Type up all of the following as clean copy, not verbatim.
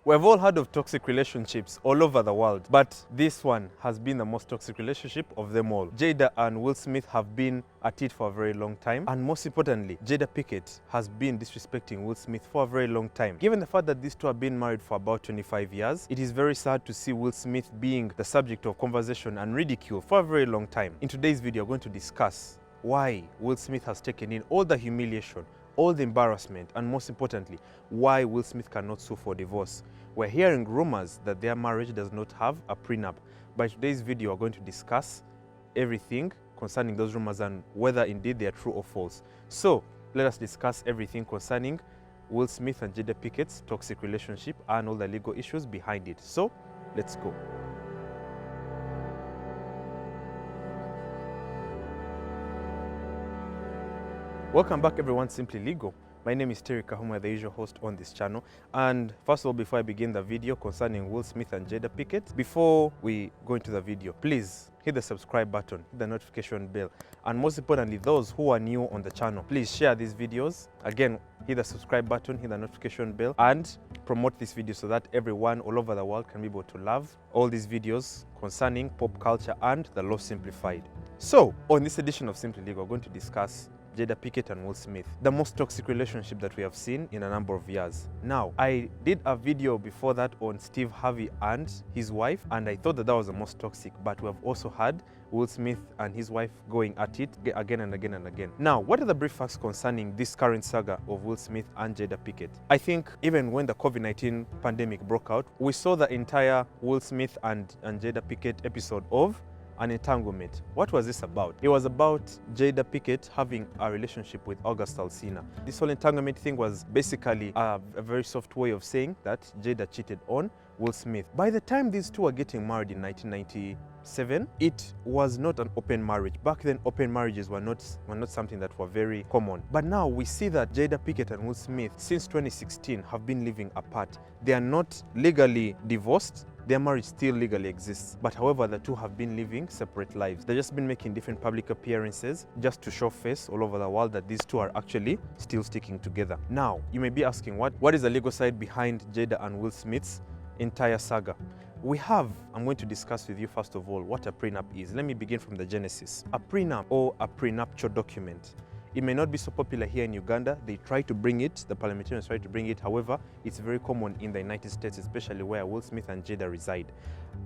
We've all heard of toxic relationships all over the world, but this one has been the most toxic relationship of them all. Jada and Will Smith have been at it for a very long time, and most importantly, Jada Pickett has been disrespecting Will Smith for a very long time. Given the fact that these two have been married for about 25 years, it is very sad to see Will Smith being the subject of conversation and ridicule for a very long time. In today's video, we're going to discuss why Will Smith has taken in all the humiliation, all the embarrassment, and most importantly, why Will Smith cannot sue for divorce. We're hearing rumors that their marriage does not have a prenup. By today's video, we're going to discuss everything concerning those rumors and whether indeed they are true or false. So let us discuss everything concerning Will Smith and Jada Pickett's toxic relationship and all the legal issues behind it. So let's go. Welcome back everyone, Simply Legal. My name is Kahuma, the usual host on this channel. And first of all, before I begin the video concerning Will Smith and Jada Pickett, before we go into the video, please hit the subscribe button, hit the notification bell. And most importantly, those who are new on the channel, please share these videos. Again, hit the subscribe button, hit the notification bell, and promote this video so that everyone all over the world can be able to love all these videos concerning pop culture and the law simplified. So, on this edition of Simply Legal, we're going to discuss Jada Pickett and Will Smith, the most toxic relationship that we have seen in a number of years. Now, I did a video before that on Steve Harvey and his wife, and I thought that that was the most toxic, but we have also had Will Smith and his wife going at it again and again and again. Now, what are the brief facts concerning this current saga of Will Smith and Jada Pickett? I think even when the COVID-19 pandemic broke out, we saw the entire Will Smith and Jada Pickett episode of an entanglement. What was this about? It was about Jada Pickett having a relationship with August Alsina. This whole entanglement thing was basically a very soft way of saying that Jada cheated on Will Smith. By the time these two were getting married in 1997, it was not an open marriage. Back then, open marriages were not something that were very common. But now we see that Jada Pickett and Will Smith, since 2016, have been living apart. They are not legally divorced. Their marriage still legally exists, but however, the two have been living separate lives. They've just been making different public appearances just to show face all over the world that these two are actually still sticking together. Now, you may be asking, what is the legal side behind Jada and Will Smith's entire saga? I'm going to discuss with you first of all what a prenup is. Let me begin from the genesis. A prenup, or a prenuptial document, it may not be so popular here in Uganda. They try to bring it, the parliamentarians try to bring it. However, it's very common in the United States, especially where Will Smith and Jada reside.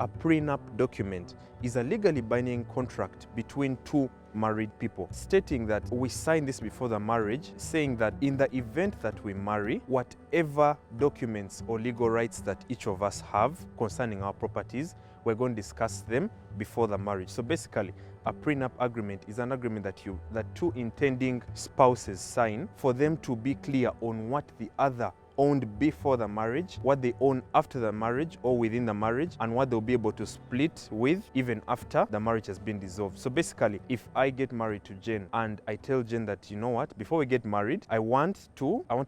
A prenup document is a legally binding contract between two married people, stating that we sign this before the marriage, saying that in the event that we marry, whatever documents or legal rights that each of us have concerning our properties, we're going to discuss them before the marriage. So basically, a prenup agreement is an agreement that two intending spouses sign for them to be clear on what the other owned before the marriage, what they own after the marriage or within the marriage, and what they'll be able to split with even after the marriage has been dissolved. So basically, if I get married to Jen and I tell Jen that, you know what, before we get married, I want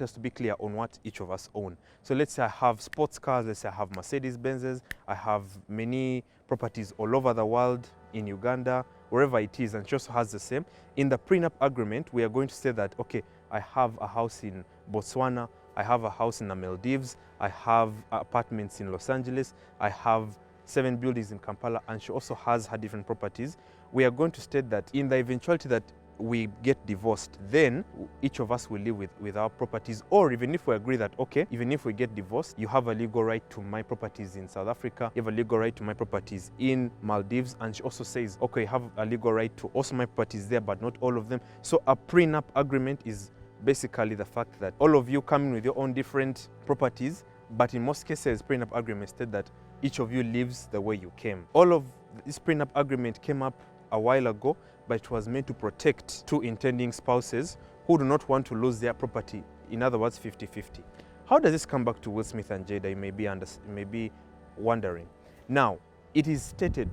us to be clear on what each of us own. So let's say I have sports cars, let's say I have Mercedes Benzes, I have many properties all over the world, in Uganda, wherever it is, and she also has the same. In the prenup agreement, we are going to say that, okay, I have a house in Botswana, I have a house in the Maldives, I have apartments in Los Angeles, I have 7 buildings in Kampala, and she also has her different properties. We are going to state that in the eventuality that we get divorced, then each of us will live with our properties. Or even if we agree that, okay, even if we get divorced, you have a legal right to my properties in South Africa, you have a legal right to my properties in Maldives, and she also says, okay, you have a legal right to also my properties there, but not all of them. So a prenup agreement is basically the fact that all of you come in with your own different properties, but in most cases, prenup agreements state that each of you lives the way you came. All of this prenup agreement came up a while ago, but it was meant to protect two intending spouses who do not want to lose their property. In other words, 50-50. How does this come back to Will Smith and Jada? You may be wondering. Now, it is stated,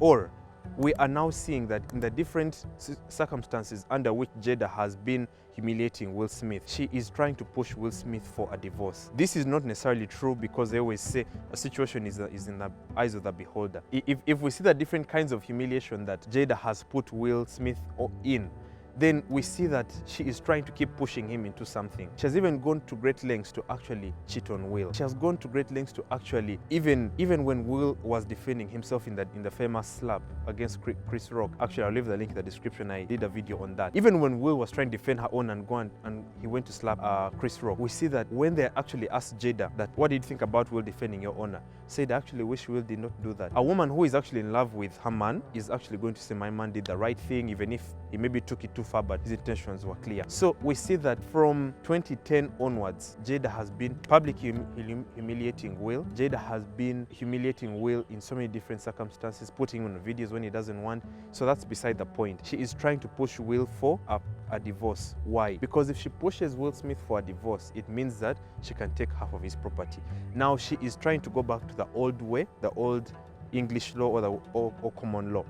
or we are now seeing that in the different circumstances under which Jada has been humiliating Will Smith, she is trying to push Will Smith for a divorce. This is not necessarily true, because they always say a situation is in the eyes of the beholder. If we see the different kinds of humiliation that Jada has put Will Smith in, then we see that she is trying to keep pushing him into something. She has even gone to great lengths to actually cheat on Will. She has gone to great lengths to actually, even when Will was defending himself in the famous slap against Chris Rock. Actually, I'll leave the link in the description. I did a video on that. Even when Will was trying to defend her own and he went to slap Chris Rock, we see that when they actually asked Jada that, what did you think about Will defending your honor? Said, I actually wish Will did not do that. A woman who is actually in love with her man is actually going to say, my man did the right thing, even if he maybe took it too far, but his intentions were clear. So we see that from 2010 onwards, Jada has been publicly humiliating Will. Jada has been humiliating Will in so many different circumstances, putting him on videos when he doesn't want. So that's beside the point. She is trying to push Will for a divorce. Why? Because if she pushes Will Smith for a divorce, it means that she can take half of his property. Now she is trying to go back to the old way, the old English law or common law.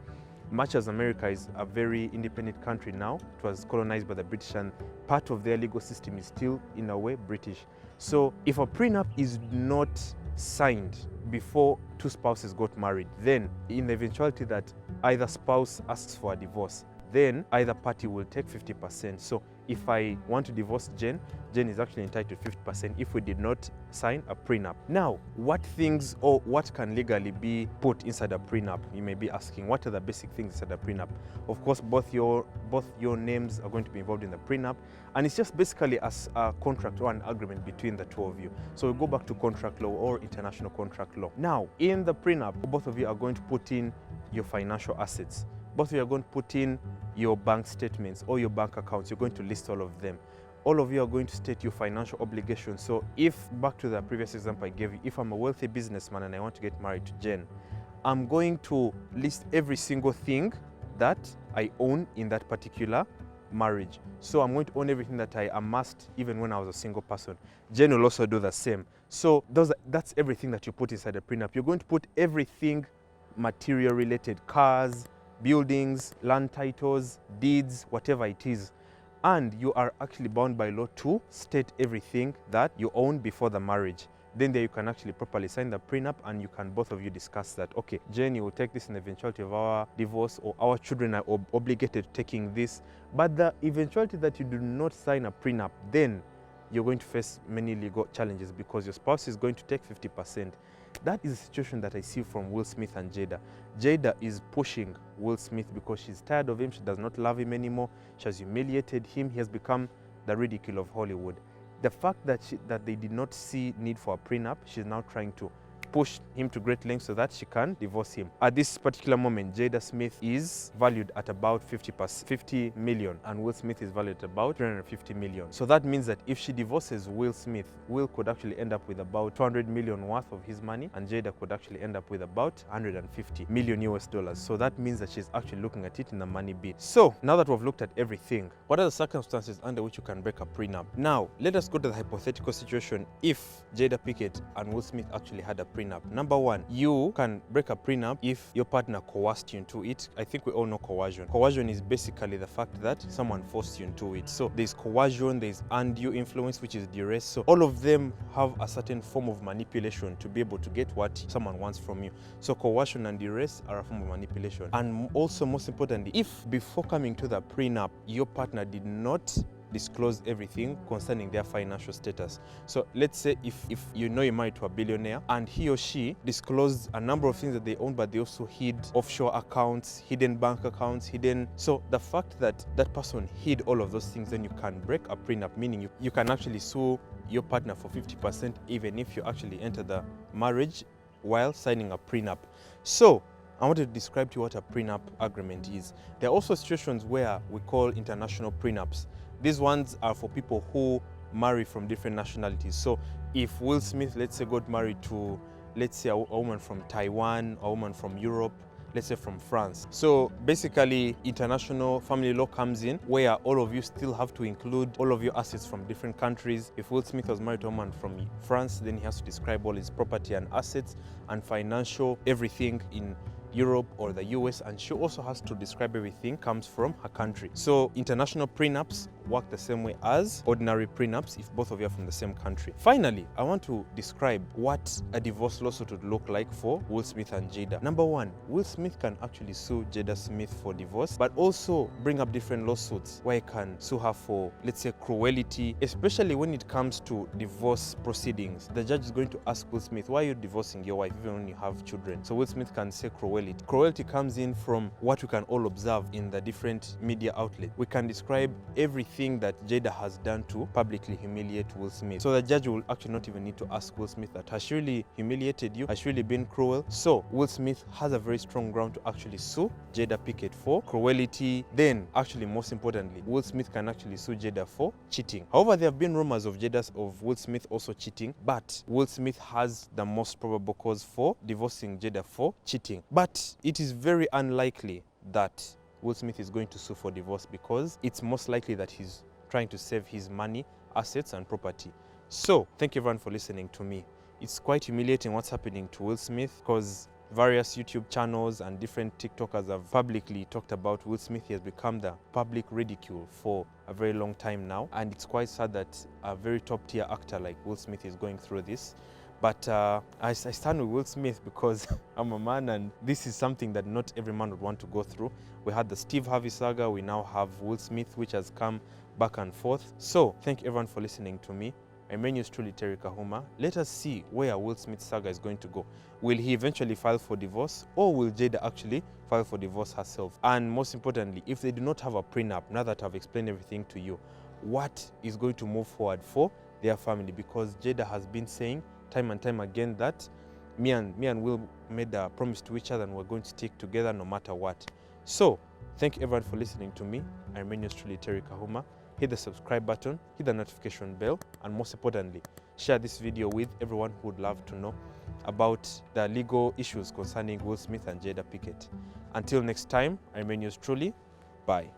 Much as America is a very independent country now, it was colonized by the British and part of their legal system is still, in a way, British. So if a prenup is not signed before two spouses got married, then in the eventuality that either spouse asks for a divorce, then either party will take 50%. So if I want to divorce Jen is actually entitled to 50% if we did not sign a prenup. Now, what things or what can legally be put inside a prenup? You may be asking, what are the basic things inside a prenup? Of course, both your names are going to be involved in the prenup, and it's just basically as a contract or an agreement between the two of you. So we go back to contract law or international contract law. Now, in the prenup, both of you are going to put in your financial assets. Both of you are going to put in your bank statements or your bank accounts. You're going to list all of them. All of you are going to state your financial obligations. So if, back to the previous example I gave you, if I'm a wealthy businessman and I want to get married to Jen, I'm going to list every single thing that I own in that particular marriage. So I'm going to own everything that I amassed even when I was a single person. Jen will also do the same. So that's everything that you put inside the prenup. You're going to put everything material related, cars, buildings, land titles, deeds, whatever it is. And you are actually bound by law to state everything that you own before the marriage. Then there you can actually properly sign the prenup and you can both of you discuss that, okay, Jenny will take this in the eventuality of our divorce, or our children are obligated to taking this. But the eventuality that you do not sign a prenup, then you're going to face many legal challenges because your spouse is going to take 50%. That is a situation that I see from Will Smith and Jada. Jada is pushing Will Smith because she's tired of him. She does not love him anymore. She has humiliated him. He has become the ridicule of Hollywood. The fact that they did not see need for a prenup, she's now trying to push him to great lengths so that she can divorce him. At this particular moment, Jada Smith is valued at about 50 million and Will Smith is valued at about 350 million. So that means that if she divorces Will Smith, Will could actually end up with about 200 million worth of his money and Jada could actually end up with about 150 million US dollars. So that means that she's actually looking at it in the money bit. So now that we've looked at everything, what are the circumstances under which you can break a prenup? Now, let us go to the hypothetical situation if Jada Pickett and Will Smith actually had a prenup. Number one, you can break a prenup if your partner coerced you into it. I think we all know coercion. Coercion is basically the fact that someone forced you into it. So there's coercion, there's undue influence, which is duress. So all of them have a certain form of manipulation to be able to get what someone wants from you. So coercion and duress are a form of manipulation. And also, most importantly, if before coming to the prenup, your partner did not disclose everything concerning their financial status. So let's say if you know you're married to a billionaire and he or she disclosed a number of things that they own, but they also hid offshore accounts, hidden bank accounts, so the fact that that person hid all of those things, then you can break a prenup, meaning you can actually sue your partner for 50% even if you actually enter the marriage while signing a prenup. So I want to describe to you what a prenup agreement is. There are also situations where we call international prenups. These ones are for people who marry from different nationalities. So if Will Smith, let's say, got married to, let's say, a woman from Taiwan, a woman from Europe, let's say from France. So basically, international family law comes in where all of you still have to include all of your assets from different countries. If Will Smith was married to a woman from France, then he has to describe all his property and assets and financial everything in Europe or the US, and she also has to describe everything comes from her country. So international prenups work the same way as ordinary prenups if both of you are from the same country. Finally, I want to describe what a divorce lawsuit would look like for Will Smith and Jada. Number one, Will Smith can actually sue Jada Smith for divorce, but also bring up different lawsuits where he can sue her for, let's say, cruelty, especially when it comes to divorce proceedings. The judge is going to ask Will Smith, why are you divorcing your wife even when you have children? So Will Smith can say cruelty. Cruelty comes in from what we can all observe in the different media outlets. We can describe everything that Jada has done to publicly humiliate Will Smith. So the judge will actually not even need to ask Will Smith that, has she really humiliated you? Has she really been cruel? So Will Smith has a very strong ground to actually sue Jada Pickett for cruelty. Then, actually most importantly, Will Smith can actually sue Jada for cheating. However, there have been rumors of Will Smith also cheating, but Will Smith has the most probable cause for divorcing Jada for cheating. But it is very unlikely that Will Smith is going to sue for divorce because it's most likely that he's trying to save his money, assets, and property. So, thank you everyone for listening to me. It's quite humiliating what's happening to Will Smith because various YouTube channels and different TikTokers have publicly talked about Will Smith. He has become the public ridicule for a very long time now. And it's quite sad that a very top tier actor like Will Smith is going through this. But I stand with Will Smith because I'm a man and this is something that not every man would want to go through. We had the Steve Harvey saga, we now have Will Smith, which has come back and forth. So thank you everyone for listening to me. My name is truly Terry Kahuma. Let us see where Will Smith's saga is going to go. Will he eventually file for divorce, or will Jada actually file for divorce herself? And most importantly, if they do not have a prenup, now that I've explained everything to you, what is going to move forward for their family? Because Jada has been saying time and time again that me and Will made a promise to each other and we're going to stick together no matter what. So, thank you everyone for listening to me. I remain yours truly, Terry Kahuma. Hit the subscribe button, hit the notification bell, and most importantly, share this video with everyone who would love to know about the legal issues concerning Will Smith and Jada Pickett. Until next time, I remain yours truly. Bye.